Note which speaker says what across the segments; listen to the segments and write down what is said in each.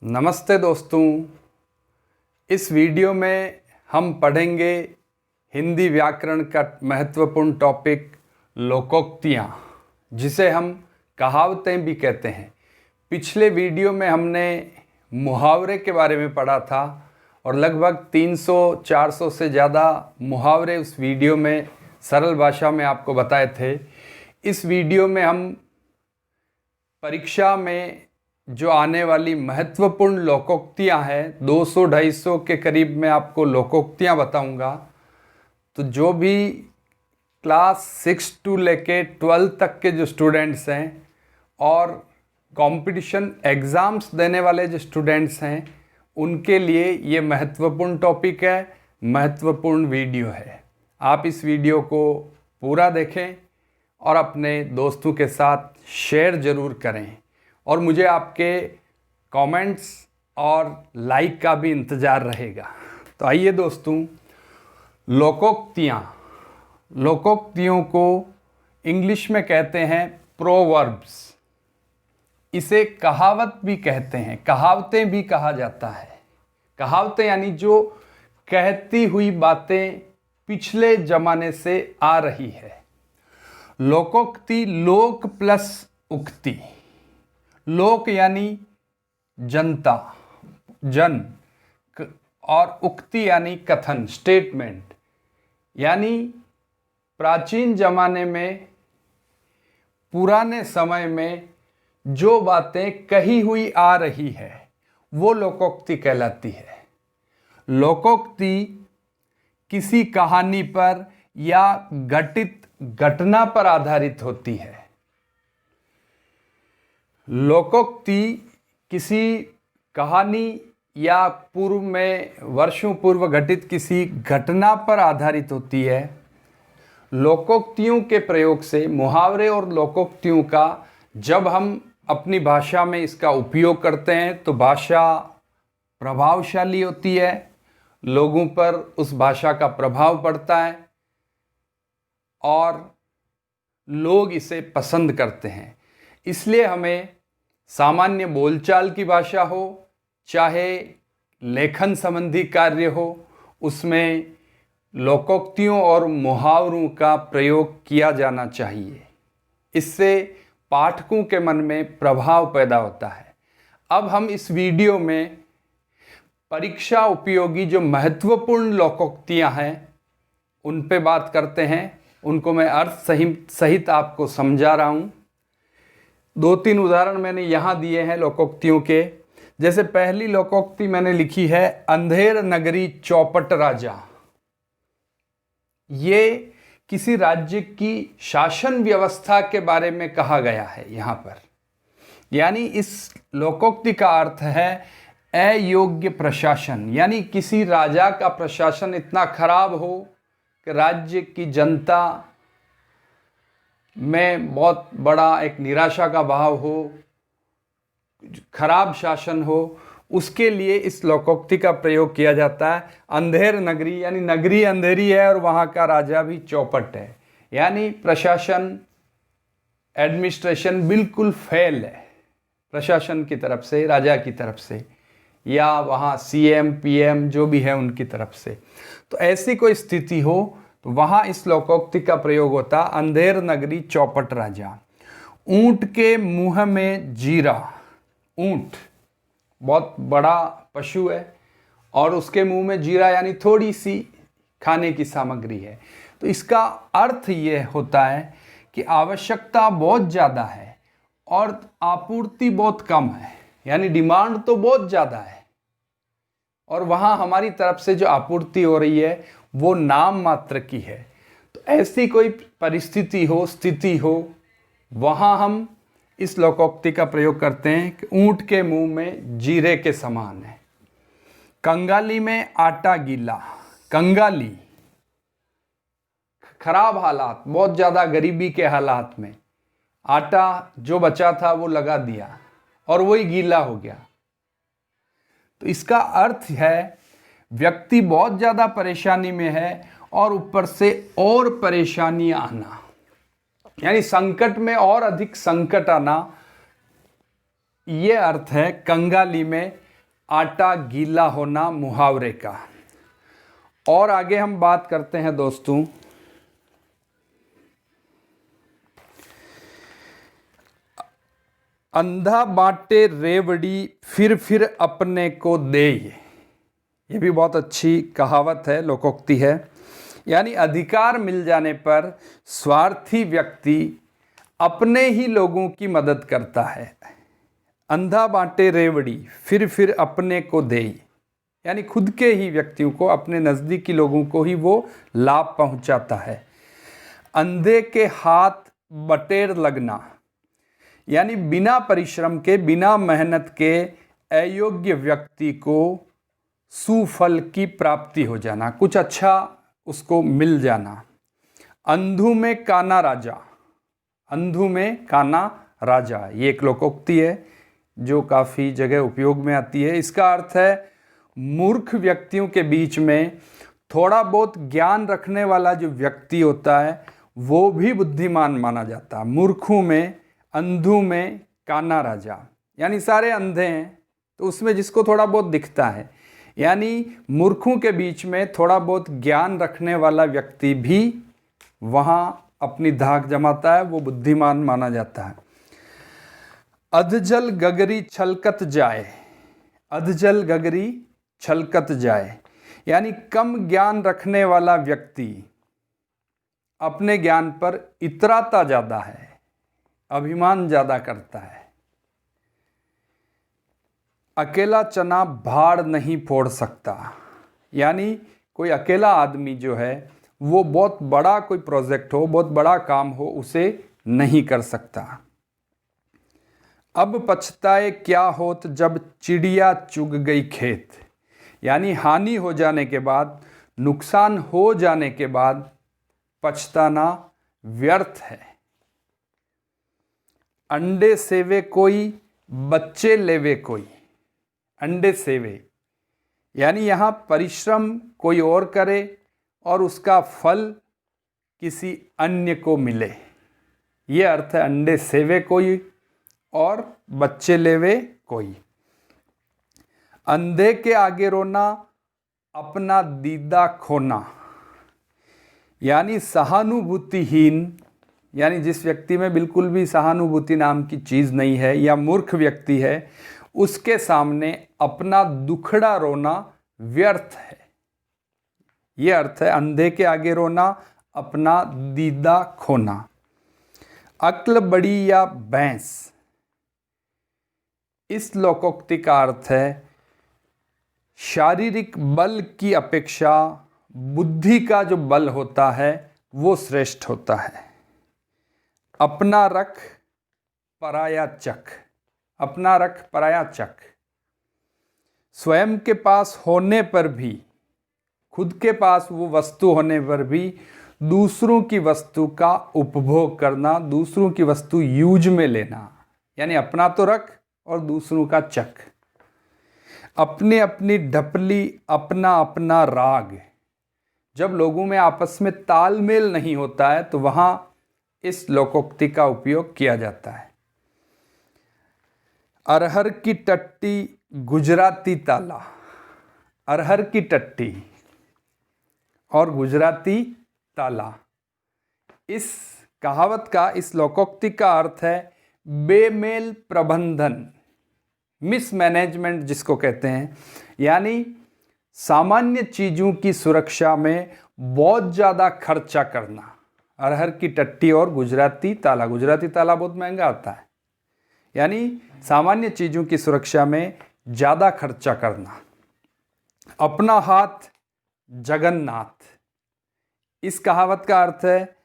Speaker 1: नमस्ते दोस्तों। इस वीडियो में हम पढ़ेंगे हिंदी व्याकरण का महत्वपूर्ण टॉपिक लोकोक्तियाँ, जिसे हम कहावतें भी कहते हैं। पिछले वीडियो में हमने मुहावरे के बारे में पढ़ा था और लगभग 300-400 से ज़्यादा मुहावरे उस वीडियो में सरल भाषा में आपको बताए थे। इस वीडियो में हम परीक्षा में जो आने वाली महत्वपूर्ण लोकोक्तियाँ हैं, 200-250 के करीब मैं आपको लोकोक्तियाँ बताऊंगा। तो जो भी क्लास 6 टू लेके 12 तक के जो स्टूडेंट्स हैं और कंपटीशन एग्ज़ाम्स देने वाले जो स्टूडेंट्स हैं, उनके लिए ये महत्वपूर्ण टॉपिक है, महत्वपूर्ण वीडियो है। आप इस वीडियो को पूरा देखें और अपने दोस्तों के साथ शेयर ज़रूर करें और मुझे आपके कमेंट्स और लाइक का भी इंतज़ार रहेगा। तो आइए दोस्तों, लोकोक्तियों को इंग्लिश में कहते हैं प्रोवर्ब्स। इसे कहावत भी कहते हैं, कहावतें भी कहा जाता है। कहावतें यानी जो कहती हुई बातें पिछले ज़माने से आ रही है। लोकोक्ति लोक प्लस उक्ति। लोक यानी जनता, जन, और उक्ति यानी कथन, स्टेटमेंट। यानी प्राचीन जमाने में, पुराने समय में जो बातें कही हुई आ रही है वो लोकोक्ति कहलाती है। लोकोक्ति किसी कहानी पर या घटित घटना पर आधारित होती है। लोकोक्ति किसी कहानी या पूर्व में वर्षों पूर्व घटित किसी घटना पर आधारित होती है। लोकोक्तियों के प्रयोग से, मुहावरे और लोकोक्तियों का जब हम अपनी भाषा में इसका उपयोग करते हैं तो भाषा प्रभावशाली होती है, लोगों पर उस भाषा का प्रभाव पड़ता है और लोग इसे पसंद करते हैं। इसलिए हमें सामान्य बोलचाल की भाषा हो, चाहे लेखन संबंधी कार्य हो, उसमें लोकोक्तियों और मुहावरों का प्रयोग किया जाना चाहिए। इससे पाठकों के मन में प्रभाव पैदा होता है। अब हम इस वीडियो में परीक्षा उपयोगी जो महत्वपूर्ण लोकोक्तियाँ हैं उन पे बात करते हैं। उनको मैं अर्थ सहित आपको समझा रहा हूँ। 2-3 उदाहरण मैंने यहाँ दिए हैं लोकोक्तियों के। जैसे पहली लोकोक्ति मैंने लिखी है, अंधेर नगरी चौपट राजा। ये किसी राज्य की शासन व्यवस्था के बारे में कहा गया है यहाँ पर। यानी इस लोकोक्ति का अर्थ है अयोग्य प्रशासन। यानी किसी राजा का प्रशासन इतना खराब हो कि राज्य की जनता में बहुत बड़ा एक निराशा का भाव हो, खराब शासन हो, उसके लिए इस लोकोक्ति का प्रयोग किया जाता है। अंधेर नगरी यानी नगरी अंधेरी है और वहाँ का राजा भी चौपट है। यानी प्रशासन, एडमिनिस्ट्रेशन बिल्कुल फेल है प्रशासन की तरफ से, राजा की तरफ से, या वहाँ सीएम पीएम जो भी है उनकी तरफ से। तो ऐसी कोई स्थिति हो तो वहाँ इस लोकोक्ति का प्रयोग होता, अंधेर नगरी चौपट राजा। ऊंट के मुंह में जीरा। ऊंट बहुत बड़ा पशु है और उसके मुंह में जीरा यानी थोड़ी सी खाने की सामग्री है। तो इसका अर्थ ये होता है कि आवश्यकता बहुत ज़्यादा है और आपूर्ति बहुत कम है। यानी डिमांड तो बहुत ज़्यादा है और वहाँ हमारी तरफ से जो आपूर्ति हो रही है वो नाम मात्र की है। तो ऐसी कोई परिस्थिति हो, स्थिति हो, वहाँ हम इस लोकोक्ति का प्रयोग करते हैं कि ऊंट के मुंह में जीरे के समान है। कंगाली में आटा गीला। कंगाली खराब हालात, बहुत ज़्यादा गरीबी के हालात में आटा जो बचा था वो लगा दिया और वही गीला हो गया। तो इसका अर्थ है व्यक्ति बहुत ज़्यादा परेशानी में है और ऊपर से और परेशानियां आना, यानी संकट में और अधिक संकट आना। ये अर्थ है कंगाली में आटा गीला होना मुहावरे का। और आगे हम बात करते हैं दोस्तों, अंधा बांटे रेवड़ी फिर अपने को दे। ये भी बहुत अच्छी कहावत है, लोकोक्ति है। यानी अधिकार मिल जाने पर स्वार्थी व्यक्ति अपने ही लोगों की मदद करता है। अंधा बांटे रेवड़ी फिर अपने को दे, यानी खुद के ही व्यक्तियों को, अपने नज़दीकी लोगों को ही वो लाभ पहुंचाता है। अंधे के हाथ बटेर लगना, यानी बिना परिश्रम के, बिना मेहनत के अयोग्य व्यक्ति को सुफल की प्राप्ति हो जाना, कुछ अच्छा उसको मिल जाना। अंधों में काना राजा, अंधों में काना राजा, ये एक लोकोक्ति है जो काफ़ी जगह उपयोग में आती है। इसका अर्थ है मूर्ख व्यक्तियों के बीच में थोड़ा बहुत ज्ञान रखने वाला जो व्यक्ति होता है वो भी बुद्धिमान माना जाता है। मूर्खों में, अंधों में काना राजा, यानी सारे अंधे हैं तो उसमें जिसको थोड़ा बहुत दिखता है, यानी मूर्खों के बीच में थोड़ा बहुत ज्ञान रखने वाला व्यक्ति भी वहाँ अपनी धाक जमाता है, वो बुद्धिमान माना जाता है। अधजल गगरी छलकत जाए, अधजल गगरी छलकत जाए, यानी कम ज्ञान रखने वाला व्यक्ति अपने ज्ञान पर इतराता ज़्यादा है, अभिमान ज़्यादा करता है। अकेला चना भाड़ नहीं फोड़ सकता, यानी कोई अकेला आदमी जो है वो बहुत बड़ा कोई प्रोजेक्ट हो, बहुत बड़ा काम हो, उसे नहीं कर सकता। अब पछताए क्या होत जब चिड़िया चुग गई खेत, यानी हानि हो जाने के बाद, नुकसान हो जाने के बाद पछताना व्यर्थ है। अंडे सेवे कोई बच्चे लेवे कोई, अंडे सेवे, यानी यहाँ परिश्रम कोई और करे और उसका फल किसी अन्य को मिले, ये अर्थ है अंडे सेवे कोई और बच्चे लेवे कोई। अंधे के आगे रोना अपना दीदा खोना, यानी सहानुभूतिहीन, यानी जिस व्यक्ति में बिल्कुल भी सहानुभूति नाम की चीज़ नहीं है या मूर्ख व्यक्ति है, उसके सामने अपना दुखड़ा रोना व्यर्थ है। ये अर्थ है अंधे के आगे रोना, अपना दीदा खोना। अक्ल बड़ी या भैंस, इस लोकोक्ति का अर्थ है शारीरिक बल की अपेक्षा बुद्धि का जो बल होता है वो श्रेष्ठ होता है। अपना रख पराया चख, अपना रख पराया चख, स्वयं के पास होने पर भी, खुद के पास वो वस्तु होने पर भी दूसरों की वस्तु का उपभोग करना, दूसरों की वस्तु यूज में लेना, यानी अपना तो रख और दूसरों का चख। अपनी अपनी ढपली अपना अपना राग, जब लोगों में आपस में तालमेल नहीं होता है तो वहाँ इस लोकोक्ति का उपयोग किया जाता है। अरहर की टट्टी गुजराती ताला, अरहर की टट्टी और गुजराती ताला, इस कहावत का, इस लोकोक्ति का अर्थ है बेमेल प्रबंधन, मिसमैनेजमेंट जिसको कहते हैं, यानी सामान्य चीज़ों की सुरक्षा में बहुत ज़्यादा खर्चा करना। अरहर की टट्टी और गुजराती ताला, गुजराती ताला बहुत महंगा आता है, यानी सामान्य चीज़ों की सुरक्षा में ज़्यादा खर्चा करना। अपना हाथ जगन्नाथ, इस कहावत का अर्थ है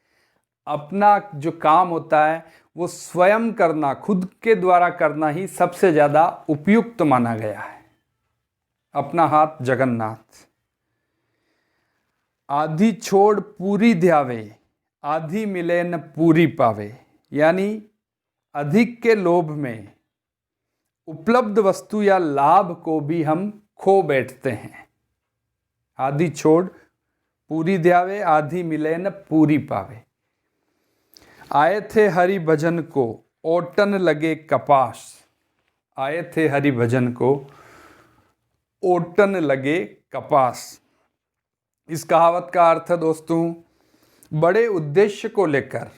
Speaker 1: अपना जो काम होता है वो स्वयं करना, खुद के द्वारा करना ही सबसे ज़्यादा उपयुक्त माना गया है। अपना हाथ जगन्नाथ। आधी छोड़ पूरी ध्यावे, आधी मिले न पूरी पावे, यानी अधिक के लोभ में उपलब्ध वस्तु या लाभ को भी हम खो बैठते हैं। आधी छोड़ पूरी ध्यावे, आधी मिले न पूरी पावे। आए थे हरि भजन को ओटन लगे कपास, आए थे हरि भजन को ओटन लगे कपास। इस कहावत का अर्थ है दोस्तों, बड़े उद्देश्य को लेकर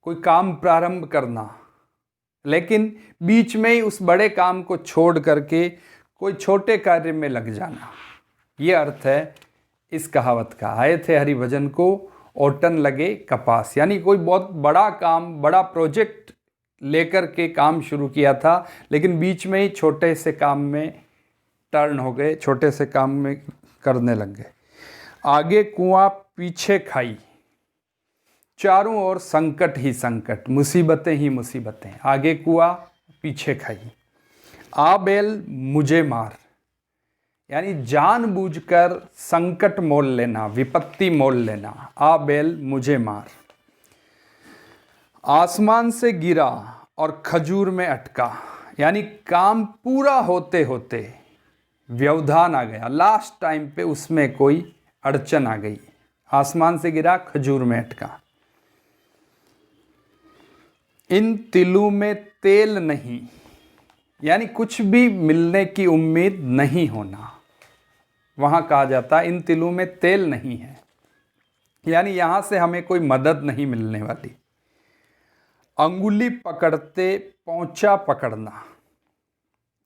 Speaker 1: कोई काम प्रारंभ करना, लेकिन बीच में ही उस बड़े काम को छोड़ करके कोई छोटे कार्य में लग जाना। ये अर्थ है इस कहावत का। आए थे हरिभजन को ओटन लगे कपास, यानी कोई बहुत बड़ा काम, बड़ा प्रोजेक्ट लेकर के काम शुरू किया था, लेकिन बीच में ही छोटे से काम में टर्न हो गए, छोटे से काम में करने लग गए। आगे कुआं पीछे खाई, चारों ओर संकट ही संकट, मुसीबतें ही मुसीबतें। आगे कुआं पीछे खाई। आ बैल मुझे मार, यानी जानबूझकर संकट मोल लेना, विपत्ति मोल लेना। आ बैल मुझे मार। आसमान से गिरा और खजूर में अटका, यानी काम पूरा होते होते व्यवधान आ गया, लास्ट टाइम पे उसमें कोई अड़चन आ गई। आसमान से गिरा, खजूर में अटका। इन तिलों में तेल नहीं, यानी कुछ भी मिलने की उम्मीद नहीं होना। वहाँ कहा जाता है इन तिलों में तेल नहीं है, यानी यहाँ से हमें कोई मदद नहीं मिलने वाली। अंगुली पकड़ते पौंचा पकड़ना,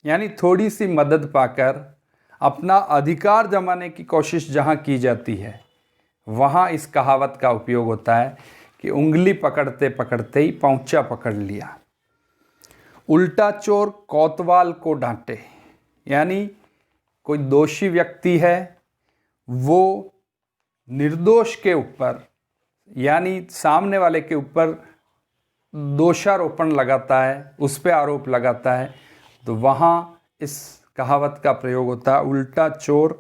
Speaker 1: यानी थोड़ी सी मदद पाकर अपना अधिकार जमाने की कोशिश जहाँ की जाती है, वहाँ इस कहावत का उपयोग होता है कि उंगली पकड़ते पकड़ते ही पौंचा पकड़ लिया। उल्टा चोर कोतवाल को डांटे, यानी कोई दोषी व्यक्ति है, वो निर्दोष के ऊपर, यानी सामने वाले के ऊपर दोषारोपण लगाता है, उस पर आरोप लगाता है, तो वहाँ इस कहावत का प्रयोग होता है उल्टा चोर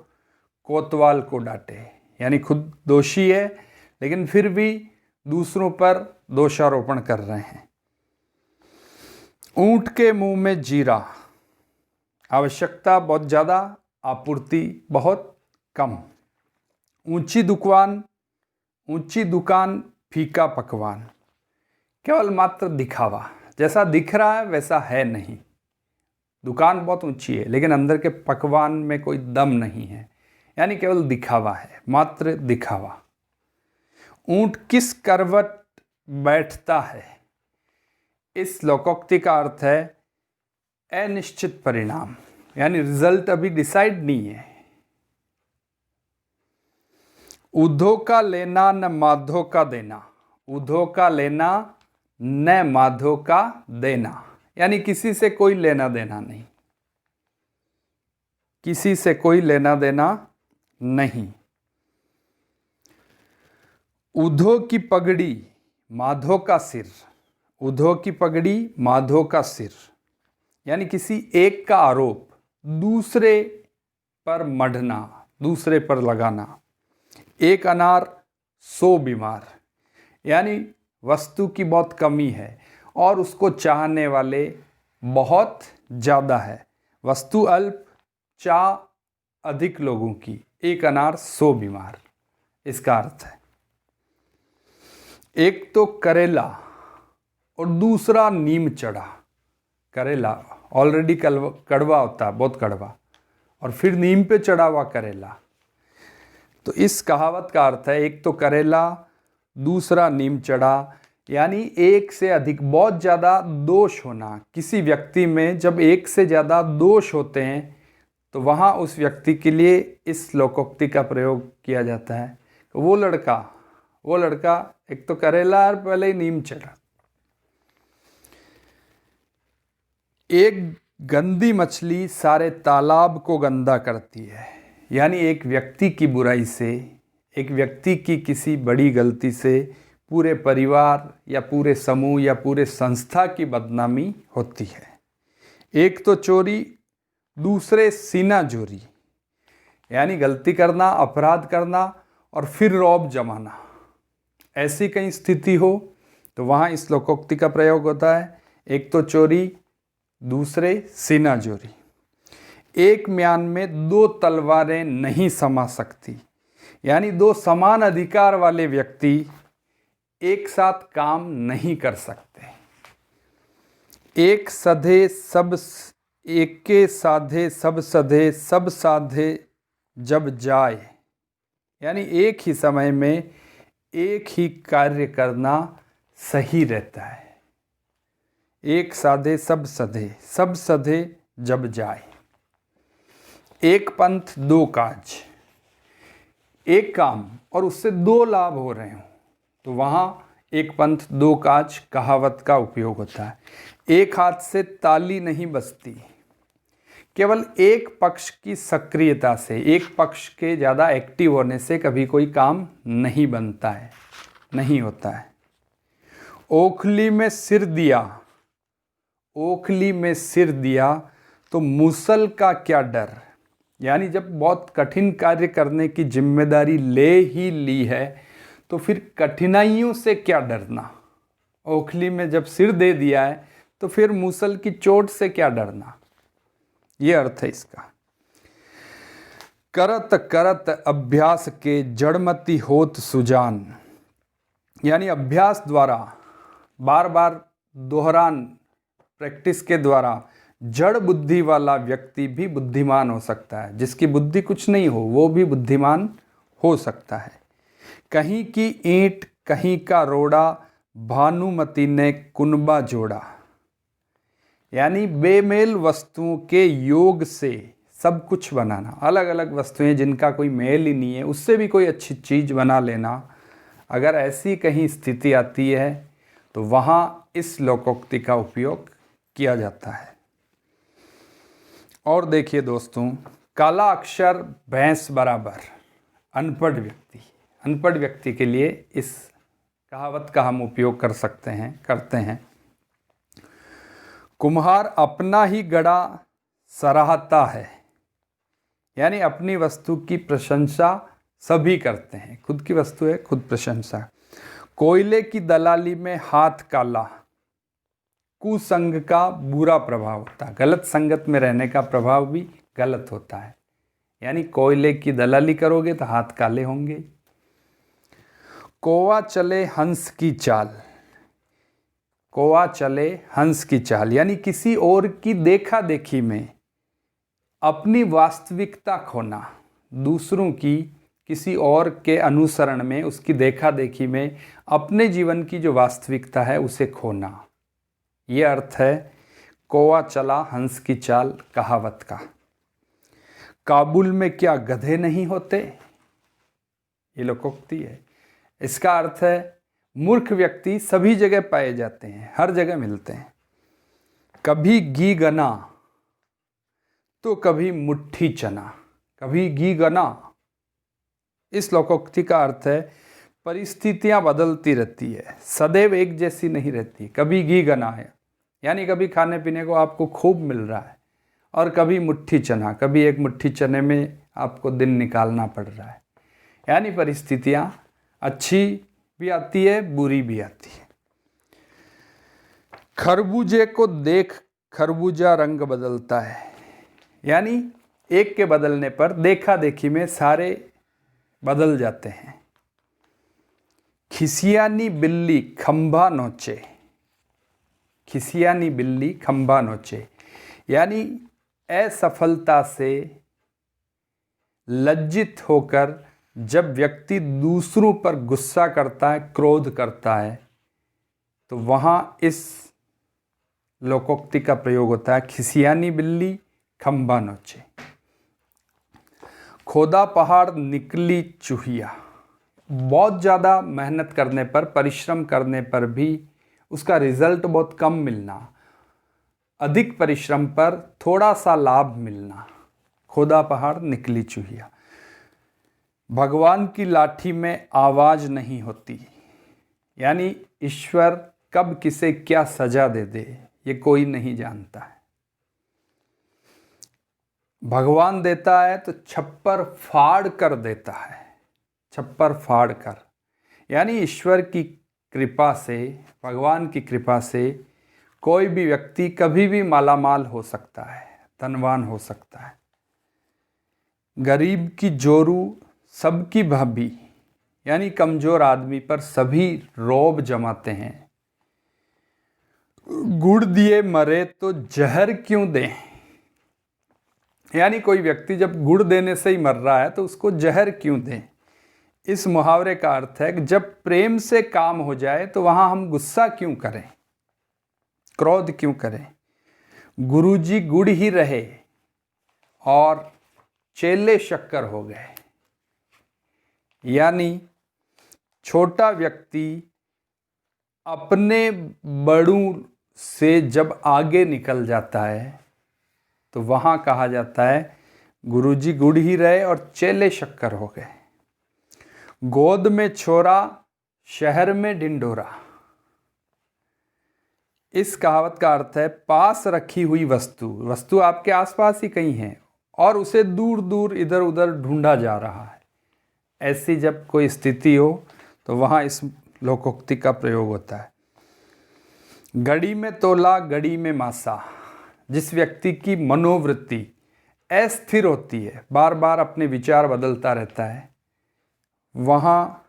Speaker 1: कोतवाल को डांटे, यानी खुद दोषी है लेकिन फिर भी दूसरों पर दोषारोपण कर रहे हैं। ऊंट के मुंह में जीरा, आवश्यकता बहुत ज़्यादा, आपूर्ति बहुत कम। ऊंची दुकान फीका पकवान, केवल मात्र दिखावा, जैसा दिख रहा है वैसा है नहीं। दुकान बहुत ऊंची है लेकिन अंदर के पकवान में कोई दम नहीं है, यानी केवल दिखावा है, मात्र दिखावा। ऊंट किस करवट बैठता है, इस लोकोक्ति का अर्थ है अनिश्चित परिणाम, यानी रिजल्ट अभी डिसाइड नहीं है। उधो का लेना न माधो का देना, उधो का लेना न माधो का देना, यानी किसी से कोई लेना देना नहीं, किसी से कोई लेना देना नहीं। उधो की पगड़ी माधो का सिर, उधो की पगड़ी माधो का सिर, यानी किसी एक का आरोप दूसरे पर मढ़ना, दूसरे पर लगाना। एक अनार 100 बीमार, यानी वस्तु की बहुत कमी है और उसको चाहने वाले बहुत ज़्यादा है। वस्तु अल्प, चाह अधिक लोगों की। एक अनार 100 बीमार, इसका अर्थ है। एक तो करेला और दूसरा नीम चढ़ा। करेला ऑलरेडी कड़वा होता है, बहुत कड़वा, और फिर नीम पे चढ़ा हुआ करेला। तो इस कहावत का अर्थ है एक तो करेला, दूसरा नीम चढ़ा, यानी एक से अधिक, बहुत ज़्यादा दोष होना। किसी व्यक्ति में जब एक से ज़्यादा दोष होते हैं तो वहाँ उस व्यक्ति के लिए इस लोकोक्ति का प्रयोग किया जाता है। वो लड़का एक तो करेला और पहले ही नीम चढ़ा। एक गंदी मछली सारे तालाब को गंदा करती है, यानी एक व्यक्ति की बुराई से, एक व्यक्ति की किसी बड़ी गलती से पूरे परिवार या पूरे समूह या पूरे संस्था की बदनामी होती है। एक तो चोरी, दूसरे सीना चोरी, यानी गलती करना, अपराध करना और फिर रौब जमाना। ऐसी कहीं स्थिति हो तो वहाँ इस लोकोक्ति का प्रयोग होता है। एक तो चोरी, दूसरे सीना चोरी। एक म्यान में 2 तलवारें नहीं समा सकती, यानी 2 समान अधिकार वाले व्यक्ति एक साथ काम नहीं कर सकते। एक सधे सब एके साधे सब सधे, सब साधे जब जाए। यानी एक ही समय में एक ही कार्य करना सही रहता है। एक साधे सब सधे, सब सधे जब जाए। एक पंथ दो काज, एक काम और उससे दो लाभ हो रहे हों तो वहाँ एक पंथ दो काज कहावत का उपयोग होता है। एक हाथ से ताली नहीं बजती। केवल एक पक्ष की सक्रियता से, एक पक्ष के ज़्यादा एक्टिव होने से कभी कोई काम नहीं बनता है, नहीं होता है। ओखली में सिर दिया, ओखली में सिर दिया तो मूसल का क्या डर। यानी जब बहुत कठिन कार्य करने की जिम्मेदारी ले ही ली है तो फिर कठिनाइयों से क्या डरना। ओखली में जब सिर दे दिया है तो फिर मूसल की चोट से क्या डरना। ये अर्थ है इसका। करत करत अभ्यास के जड़मती होत सुजान। यानी अभ्यास द्वारा, बार बार दोहरान, प्रैक्टिस के द्वारा जड़ बुद्धि वाला व्यक्ति भी बुद्धिमान हो सकता है। जिसकी बुद्धि कुछ नहीं हो वो भी बुद्धिमान हो सकता है। कहीं की ईंट कहीं का रोड़ा, भानुमति ने कुनबा जोड़ा। यानी बेमेल वस्तुओं के योग से सब कुछ बनाना। अलग अलग वस्तुएं जिनका कोई मेल ही नहीं है उससे भी कोई अच्छी चीज़ बना लेना। अगर ऐसी कहीं स्थिति आती है तो वहाँ इस लोकोक्ति का उपयोग किया जाता है। और देखिए दोस्तों, काला अक्षर भैंस बराबर। अनपढ़ व्यक्ति, अनपढ़ व्यक्ति के लिए इस कहावत का हम उपयोग कर सकते हैं, करते हैं। कुम्हार अपना ही गड़ा सराहता है। यानी अपनी वस्तु की प्रशंसा सभी करते हैं। खुद की वस्तु है, खुद प्रशंसा। कोयले की दलाली में हाथ काला, कुसंग का बुरा प्रभाव होता है। गलत संगत में रहने का प्रभाव भी गलत होता है। यानी कोयले की दलाली करोगे तो हाथ काले होंगे। कोवा चले हंस की चाल, कोवा चले हंस की चाल। यानी किसी और की देखा देखी में अपनी वास्तविकता खोना। दूसरों की किसी और के अनुसरण में, उसकी देखा देखी में अपने जीवन की जो वास्तविकता है उसे खोना। ये अर्थ है कोवा चला हंस की चाल कहावत का। काबुल में क्या गधे नहीं होते, ये लोकोक्ति है। इसका अर्थ है मूर्ख व्यक्ति सभी जगह पाए जाते हैं, हर जगह मिलते हैं। कभी घी गना तो कभी मुट्ठी चना, कभी घी गना। इस लोकोक्ति का अर्थ है परिस्थितियां बदलती रहती है, सदैव एक जैसी नहीं रहती। कभी घी गना है यानी कभी खाने पीने को आपको खूब मिल रहा है, और कभी मुट्ठी चना, कभी एक मुट्ठी चने में आपको दिन निकालना पड़ रहा है। यानी परिस्थितियां अच्छी भी आती है, बुरी भी आती है। खरबूजे को देख खरबूजा रंग बदलता है। यानी एक के बदलने पर देखा देखी में सारे बदल जाते हैं। खिसियानी बिल्ली खंभा नोचे, खिसियानी बिल्ली खंभा नोचे। यानी असफलता से लज्जित होकर जब व्यक्ति दूसरों पर गुस्सा करता है, क्रोध करता है, तो वहाँ इस लोकोक्ति का प्रयोग होता है, खिसियानी बिल्ली खंभा नोचे। खोदा पहाड़ निकली चूहिया। बहुत ज़्यादा मेहनत करने पर, परिश्रम करने पर भी उसका रिजल्ट बहुत कम मिलना, अधिक परिश्रम पर थोड़ा सा लाभ मिलना। खोदा पहाड़ निकली चूहिया। भगवान की लाठी में आवाज़ नहीं होती। यानी ईश्वर कब किसे क्या सजा दे दे ये कोई नहीं जानता है। भगवान देता है तो छप्पर फाड़ कर देता है, छप्पर फाड़ कर। यानी ईश्वर की कृपा से, भगवान की कृपा से कोई भी व्यक्ति कभी भी मालामाल हो सकता है, धनवान हो सकता है। गरीब की जोरू सबकी भाभी। यानी कमज़ोर आदमी पर सभी रौब जमाते हैं। गुड़ दिए मरे तो जहर क्यों दें। यानी कोई व्यक्ति जब गुड़ देने से ही मर रहा है तो उसको जहर क्यों दें। इस मुहावरे का अर्थ है कि जब प्रेम से काम हो जाए तो वहाँ हम गुस्सा क्यों करें, क्रोध क्यों करें। गुरुजी गुड़ ही रहे और चेले शक्कर हो गए। यानी छोटा व्यक्ति अपने बड़ों से जब आगे निकल जाता है तो वहाँ कहा जाता है गुरुजी गुड़ ही रहे और चेले शक्कर हो गए। गोद में छोरा, शहर में ढिंढोरा। इस कहावत का अर्थ है पास रखी हुई वस्तु आपके आसपास ही कहीं है और उसे दूर दूर इधर उधर ढूंढा जा रहा है। ऐसी जब कोई स्थिति हो तो वहाँ इस लोकोक्ति का प्रयोग होता है। घड़ी में तोला, घड़ी में मासा। जिस व्यक्ति की मनोवृत्ति अस्थिर होती है, बार बार अपने विचार बदलता रहता है, वहाँ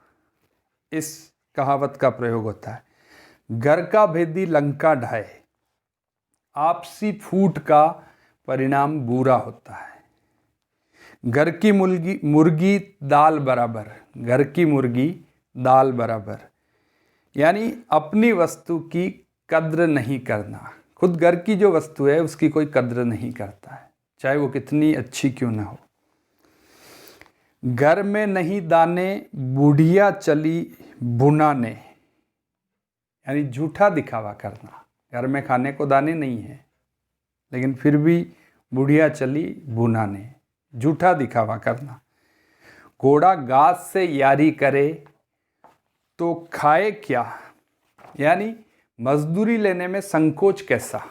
Speaker 1: इस कहावत का प्रयोग होता है। घर का भेदी लंका ढाए। आपसी फूट का परिणाम बुरा होता है। घर की मुर्गी दाल बराबर। घर की मुर्गी दाल बराबर, यानी अपनी वस्तु की कद्र नहीं करना। खुद घर की जो वस्तु है उसकी कोई कद्र नहीं करता है, चाहे वो कितनी अच्छी क्यों ना हो। घर में नहीं दाने, बुढ़िया चली बुनाने। यानी झूठा दिखावा करना। घर में खाने को दाने नहीं है लेकिन फिर भी बुढ़िया चली बुनाने, झूठा दिखावा करना। घोड़ा घास से यारी करे तो खाए क्या। यानी मजदूरी लेने में संकोच कैसा।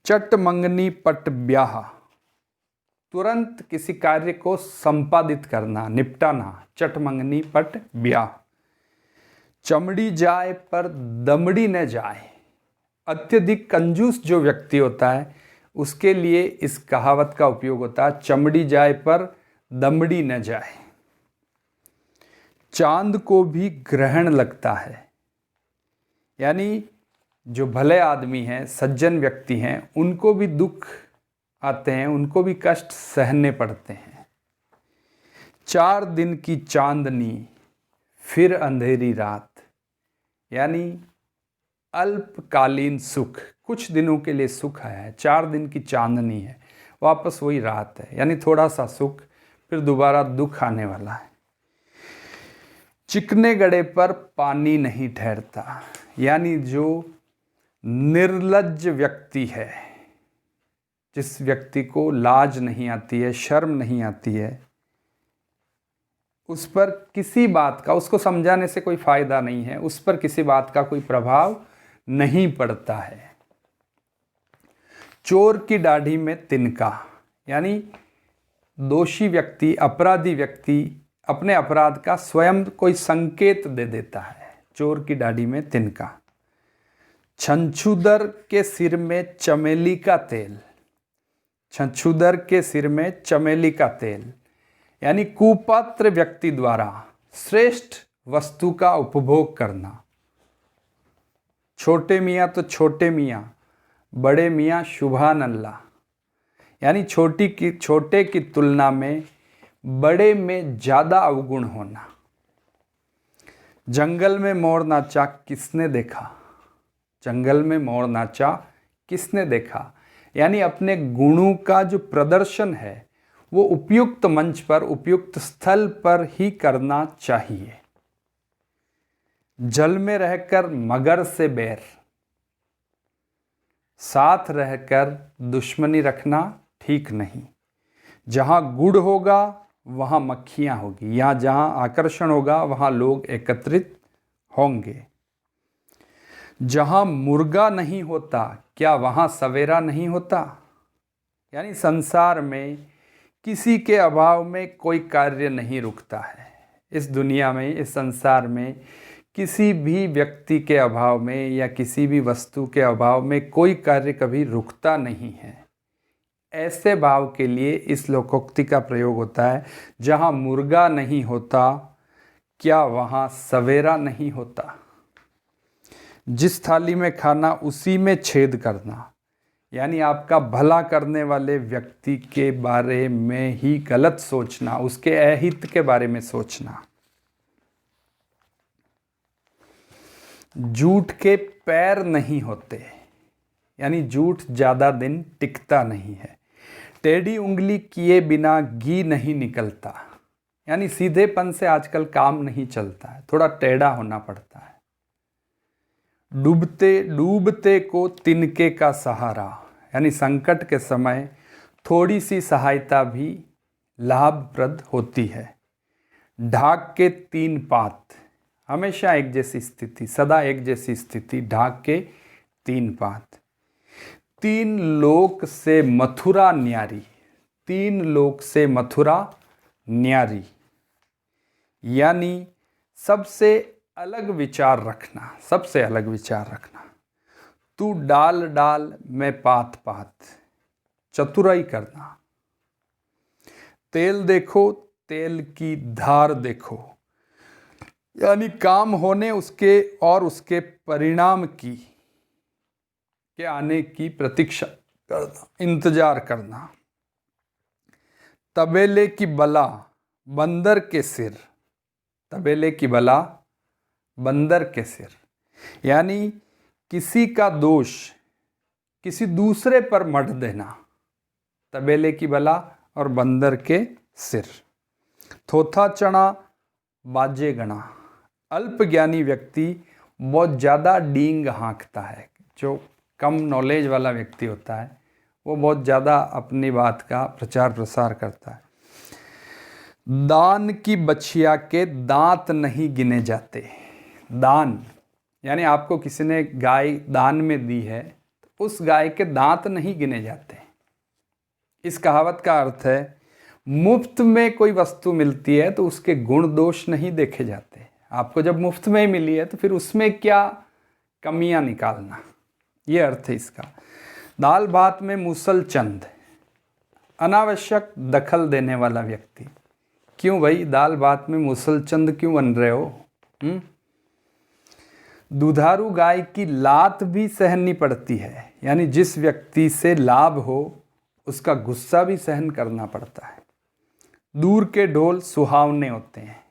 Speaker 1: चट मंगनी पट ब्याह। तुरंत किसी कार्य को संपादित करना, निपटाना। चट मंगनी पट ब्याह। चमड़ी जाए पर दमड़ी न जाए। अत्यधिक कंजूस जो व्यक्ति होता है उसके लिए इस कहावत का उपयोग होता है, चमड़ी जाए पर दमड़ी न जाए। चांद को भी ग्रहण लगता है। यानी जो भले आदमी हैं, सज्जन व्यक्ति हैं, उनको भी दुख आते हैं, उनको भी कष्ट सहने पड़ते हैं। 4 दिन की चांदनी फिर अंधेरी रात। यानी अल्पकालीन सुख, कुछ दिनों के लिए सुख आया है, 4 दिन की चांदनी है, वापस वही रात है। यानी थोड़ा सा सुख, फिर दोबारा दुख आने वाला है। चिकने गड़े पर पानी नहीं ठहरता। यानी जो निर्लज्ज व्यक्ति है, जिस व्यक्ति को लाज नहीं आती है, शर्म नहीं आती है, उस पर किसी बात का, उसको समझाने से कोई फायदा नहीं है, उस पर किसी बात का कोई प्रभाव नहीं पड़ता है। चोर की दाढ़ी में तिनका। यानी दोषी व्यक्ति, अपराधी व्यक्ति अपने अपराध का स्वयं कोई संकेत दे देता है। चोर की दाढ़ी में तिनका। छछूदर के सिर में चमेली का तेल। छछूदर के सिर में चमेली का तेल। यानी कुपात्र व्यक्ति द्वारा श्रेष्ठ वस्तु का उपभोग करना। छोटे मियाँ तो छोटे मियाँ, बड़े मियाँ शुभान अल्लाह। यानी छोटे की तुलना में बड़े में ज़्यादा अवगुण होना। जंगल में मोर नाचा किसने देखा। जंगल में मोर नाचा किसने देखा। यानी अपने गुणों का जो प्रदर्शन है वो उपयुक्त मंच पर, उपयुक्त स्थल पर ही करना चाहिए। जल में रहकर मगर से बैर, साथ रहकर दुश्मनी रखना ठीक नहीं। जहाँ गुड़ होगा वहाँ मक्खियाँ होगी, यहाँ जहाँ आकर्षण होगा वहाँ लोग एकत्रित होंगे। जहाँ मुर्गा नहीं होता क्या वहाँ सवेरा नहीं होता। यानी संसार में किसी के अभाव में कोई कार्य नहीं रुकता है। इस दुनिया में, इस संसार में किसी भी व्यक्ति के अभाव में या किसी भी वस्तु के अभाव में कोई कार्य कभी रुकता नहीं है। ऐसे भाव के लिए इस लोकोक्ति का प्रयोग होता है। जहाँ मुर्गा नहीं होता क्या वहाँ सवेरा नहीं होता। जिस थाली में खाना उसी में छेद करना। यानी आपका भला करने वाले व्यक्ति के बारे में ही गलत सोचना, उसके अहित के बारे में सोचना। झूठ के पैर नहीं होते, यानी झूठ ज़्यादा दिन टिकता नहीं है। टेढ़ी उंगली किए बिना घी नहीं निकलता, यानी सीधेपन से आजकल काम नहीं चलता है, थोड़ा टेढ़ा होना पड़ता है। डूबते डूबते को तिनके का सहारा, यानी संकट के समय थोड़ी सी सहायता भी लाभप्रद होती है। ढाक के 3 पात, हमेशा एक जैसी स्थिति, सदा एक जैसी स्थिति, ढाक के 3 पात। 3 लोक से मथुरा न्यारी, 3 लोक से मथुरा न्यारी, यानी सबसे अलग विचार रखना, सबसे अलग विचार रखना। तू डाल डाल मैं पात पात, चतुराई करना। तेल देखो तेल की धार देखो, यानी काम होने उसके और उसके परिणाम की के आने की प्रतीक्षा करना, इंतजार करना। तबेले की बला बंदर के सिर, तबेले की बला बंदर के सिर, यानी किसी का दोष किसी दूसरे पर मढ़ देना। तबेले की बला और बंदर के सिर। थोथा चना बाजे गणा, अल्प ज्ञानी व्यक्ति बहुत ज़्यादा डींग हाँकता है। जो कम नॉलेज वाला व्यक्ति होता है वो बहुत ज़्यादा अपनी बात का प्रचार प्रसार करता है। दान की बछिया के दांत नहीं गिने जाते। दान यानी आपको किसी ने गाय दान में दी है तो उस गाय के दांत नहीं गिने जाते। इस कहावत का अर्थ है मुफ्त में कोई वस्तु मिलती है तो उसके गुण दोष नहीं देखे जाते। आपको जब मुफ्त में ही मिली है तो फिर उसमें क्या कमियां निकालना, ये अर्थ है इसका। दाल भात में मूसलचंद, अनावश्यक दखल देने वाला व्यक्ति। क्यों भाई दाल भात में मूसलचंद क्यों बन रहे हो? दुधारू गाय की लात भी सहनी पड़ती है, यानी जिस व्यक्ति से लाभ हो उसका गुस्सा भी सहन करना पड़ता है। दूर के ढोल सुहावने होते हैं,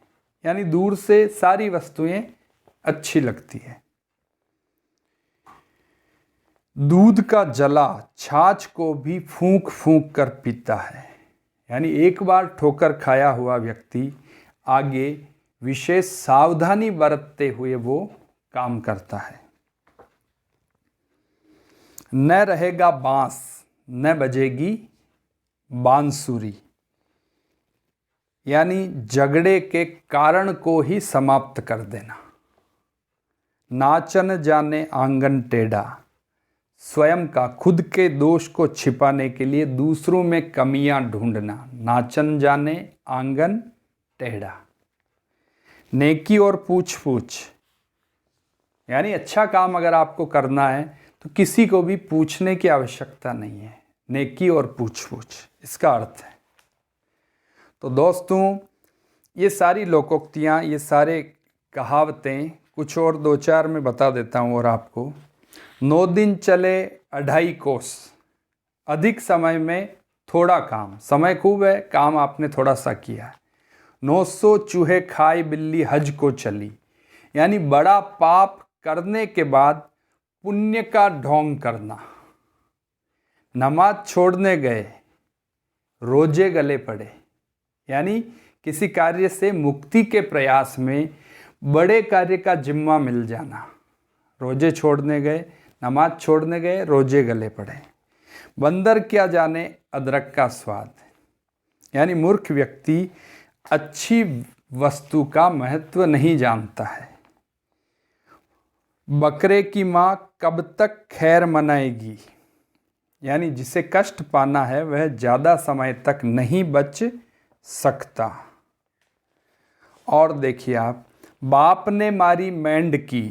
Speaker 1: यानी दूर से सारी वस्तुएं अच्छी लगती है। दूध का जला छाछ को भी फूंक फूंक कर पीता है, यानी एक बार ठोकर खाया हुआ व्यक्ति आगे विशेष सावधानी बरतते हुए वो काम करता है। न रहेगा बांस न बजेगी बांसुरी, यानी झगड़े के कारण को ही समाप्त कर देना। नाचन जाने आंगन टेढ़ा, स्वयं का खुद के दोष को छिपाने के लिए दूसरों में कमियां ढूंढना। नाचन जाने आंगन टेढ़ा। नेकी और पूछ पूछ, यानी अच्छा काम अगर आपको करना है तो किसी को भी पूछने की आवश्यकता नहीं है। नेकी और पूछ पूछ इसका अर्थ है। तो दोस्तों ये सारी लोकोक्तियाँ, ये सारे कहावतें, कुछ और 2-4 मैं बता देता हूँ और आपको। 9 दिन चले 2.5 कोस, अधिक समय में थोड़ा काम। समय खूब है, काम आपने थोड़ा सा किया है। 900 चूहे खाई बिल्ली हज को चली, यानी बड़ा पाप करने के बाद पुण्य का ढोंग करना। नमाज छोड़ने गए रोजे गले पड़े, यानी किसी कार्य से मुक्ति के प्रयास में बड़े कार्य का जिम्मा मिल जाना। रोजे छोड़ने गए, नमाज छोड़ने गए, रोजे गले पड़े। बंदर क्या जाने अदरक का स्वाद, यानी मूर्ख व्यक्ति अच्छी वस्तु का महत्व नहीं जानता है। बकरे की माँ कब तक खैर मनाएगी, यानी जिसे कष्ट पाना है वह ज़्यादा समय तक नहीं बच सकता। और देखिए आप, बाप ने मारी मेंढ की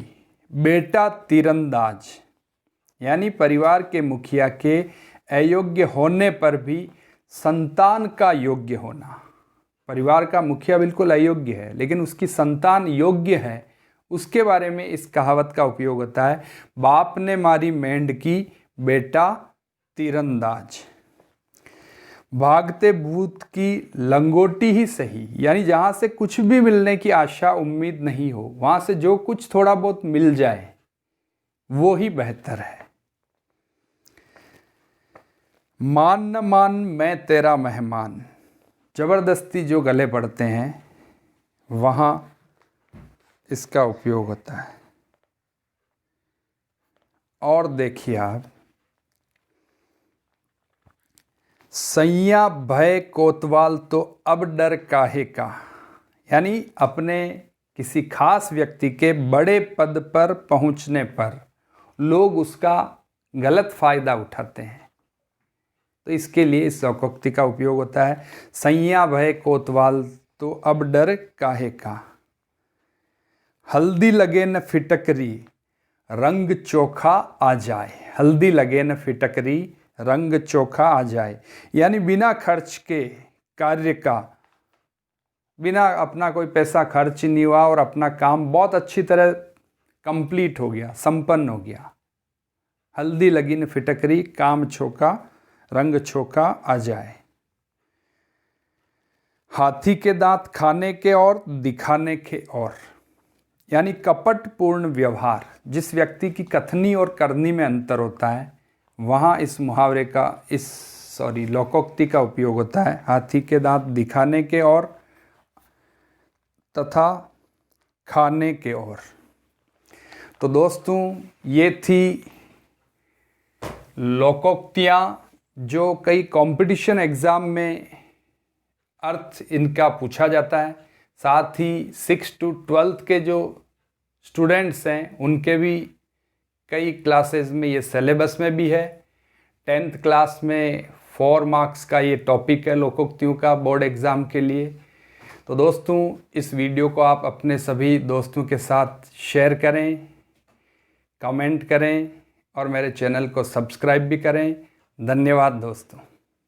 Speaker 1: बेटा तीरंदाज, यानी परिवार के मुखिया के अयोग्य होने पर भी संतान का योग्य होना। परिवार का मुखिया बिल्कुल अयोग्य है लेकिन उसकी संतान योग्य है, उसके बारे में इस कहावत का उपयोग होता है। बाप ने मारी मेंढ की बेटा तीरंदाज, भागते भूत की लंगोटी ही सही, यानी जहाँ से कुछ भी मिलने की आशा उम्मीद नहीं हो, वहाँ से जो कुछ थोड़ा बहुत मिल जाए वो ही बेहतर है। मान न मान मैं तेरा मेहमान, जबरदस्ती जो गले पड़ते हैं वहाँ इसका उपयोग होता है। और देखिए आप, सैया भय कोतवाल तो अब डर काहे का, यानी अपने किसी खास व्यक्ति के बड़े पद पर पहुंचने पर लोग उसका गलत फायदा उठाते हैं, तो इसके लिए इस लोकोक्ति का उपयोग होता है। सैया भय कोतवाल तो अब डर काहे का, हल्दी लगे न फिटकरी रंग चोखा आ जाए, हल्दी लगे न फिटकरी रंग चोखा आ जाए, यानी बिना खर्च के कार्य का, बिना अपना कोई पैसा खर्च नहीं हुआ और अपना काम बहुत अच्छी तरह कंप्लीट हो गया, संपन्न हो गया। हल्दी लगी न फिटकरी काम छोका रंग छोका आ जाए। हाथी के दांत खाने के और दिखाने के और, यानी कपटपूर्ण व्यवहार, जिस व्यक्ति की कथनी और करनी में अंतर होता है वहाँ इस मुहावरे का लोकोक्ति का उपयोग होता है। हाथी के दांत दिखाने के और तथा खाने के और। तो दोस्तों ये थी लोकोक्तियाँ जो कई कंपटीशन एग्ज़ाम में अर्थ इनका पूछा जाता है। साथ ही 6 to 12th के जो स्टूडेंट्स हैं उनके भी कई क्लासेस में ये सिलेबस में भी है। 10th क्लास में 4 मार्क्स का ये टॉपिक है लोकोक्तियों का बोर्ड एग्ज़ाम के लिए। तो दोस्तों इस वीडियो को आप अपने सभी दोस्तों के साथ शेयर करें, कमेंट करें और मेरे चैनल को सब्सक्राइब भी करें। धन्यवाद दोस्तों।